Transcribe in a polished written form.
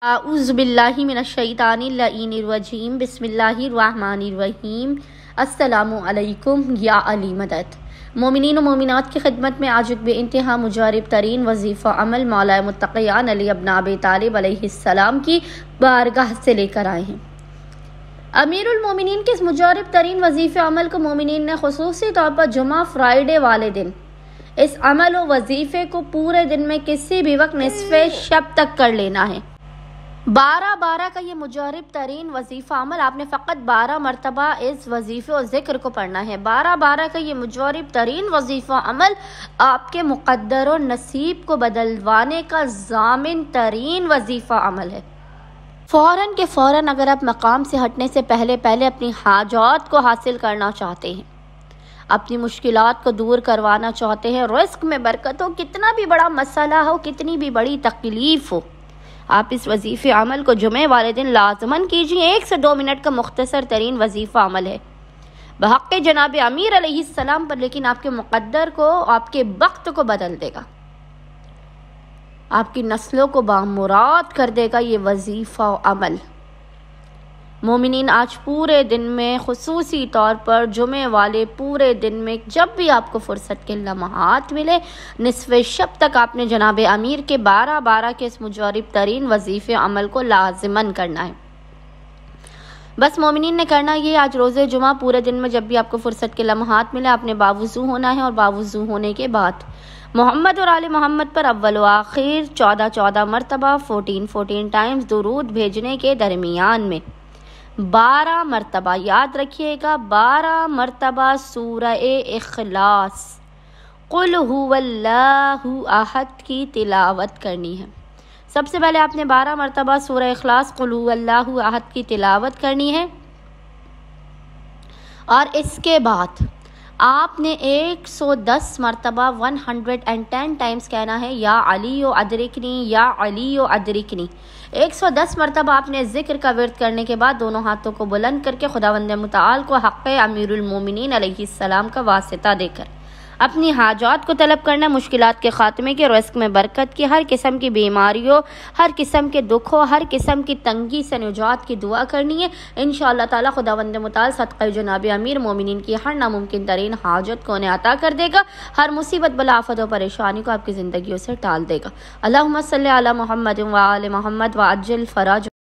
اعوذ باللہ من الشیطان اللعین الرجیم بسم اللہ الرحمن الرحیم السلام علیکم یا علی مدد۔ مومنین و مومنات کی خدمت میں آج ایک بے انتہا مجرب ترین وظیفہ عمل مولا متقیان علی ابن ابی طالب علیہ السلام کی بارگاہ سے لے کر آئے ہیں۔ امیر المومنین کے اس مجرب ترین وظیفہ عمل کو مومنین نے خصوصی طور پر جمعہ فرائیڈے والے دن اس عمل و وظیفے کو پورے دن میں کسی بھی وقت نصف شب تک کر لینا ہے۔ 12 کا یہ مجرب ترین وظیفہ عمل آپ نے فقط 12 مرتبہ اس وظیفے و ذکر کو پڑھنا ہے۔ 12 کا یہ مجرب ترین وظیفہ عمل آپ کے مقدر و نصیب کو بدلوانے کا ضامن ترین وظیفہ عمل ہے۔ فوراً کے فوراً اگر آپ مقام سے ہٹنے سے پہلے اپنی حاجات کو حاصل کرنا چاہتے ہیں، اپنی مشکلات کو دور کروانا چاہتے ہیں، رزق میں برکت ہو، کتنا بھی بڑا مسئلہ ہو، کتنی بھی بڑی تکلیف ہو، آپ اس وظیفے عمل کو جمعے والے دن لازماً کیجیے۔ 1 سے 2 منٹ کا مختصر ترین وظیفہ عمل ہے بحق جناب امیر علیہ السلام پر، لیکن آپ کے مقدر کو، آپ کے وقت کو بدل دے گا، آپ کی نسلوں کو بامراد کر دے گا یہ وظیفہ عمل۔ مومنین آج پورے دن میں، خصوصی طور پر جمعے والے پورے دن میں، جب بھی آپ کو فرصت کے لمحات ملے، نصف شب تک آپ نے جناب امیر کے 12 کے اس مجرب ترین وظیفے عمل کو لازماً کرنا ہے۔ بس مومنین نے کرنا یہ، آج روز جمعہ پورے دن میں جب بھی آپ کو فرصت کے لمحات ملے، آپ نے باوضو ہونا ہے، اور باوضو ہونے کے بعد محمد اور آل محمد پر اول و آخر 14 مرتبہ 14 ٹائمز درود بھیجنے کے درمیان میں 12 مرتبہ، یاد رکھیے گا، 12 مرتبہ سورہ اخلاص قل هو اللہ احد کی تلاوت کرنی ہے۔ سب سے پہلے آپ نے 12 مرتبہ سورہ اخلاص قل هو اللہ احد کی تلاوت کرنی ہے، اور اس کے بعد آپ نے 110 مرتبہ 110 ٹائمز کہنا ہے یا علی و ادرکنی، یا علی و ادرکنی۔ 110 مرتبہ آپ نے ذکر کا ورد کرنے کے بعد دونوں ہاتھوں کو بلند کر کے خداوند متعال کو حق امیر المومنین علیہ السلام کا واسطہ دے کر اپنی حاجات کو طلب کرنا، مشکلات کے خاتمے کے، رزق میں برکت کی، ہر قسم کی بیماریوں، ہر قسم کے دکھوں، ہر قسم کی تنگی سے نجات کی دعا کرنی ہے۔ انشاءاللہ تعالی خداوند متعال صدقہ جناب امیر مومنین کی ہر ناممکن ترین حاجت کو انہیں عطا کر دے گا، ہر مصیبت بلا آفت و پریشانی کو آپ کی زندگیوں سے ٹال دے گا۔ اللہم صلی علی محمد و آل محمد وعجل فرج